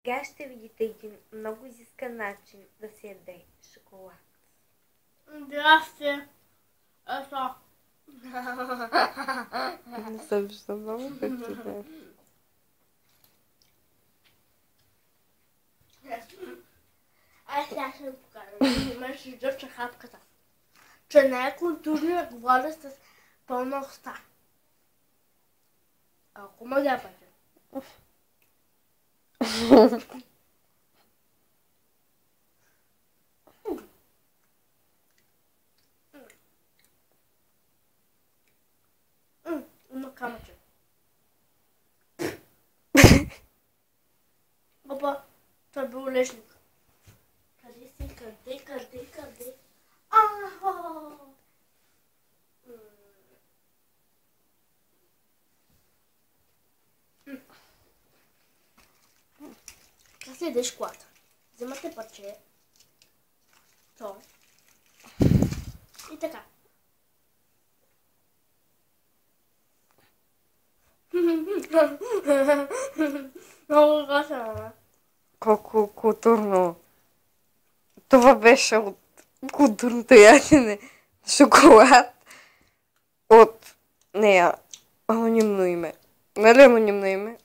Сега ще видите един много изискан начин да се яде шоколад. Здрасти. Ето. Не се вижда много как ти да е. Аз сега ще ви покажа. Мен ще издръча хапката. Че не е културно да говоря с пълна уста. Ако ме ляпате. Има камъче. Опа, това е бил лежник. Къде си? Къде? Ахо! Как се ядеш колата? Вземате парче. То. И така. Много гасено. Колко културно. Това беше от културното ядене. Шоколад от нея. Анонимно име. Нали анонимно име?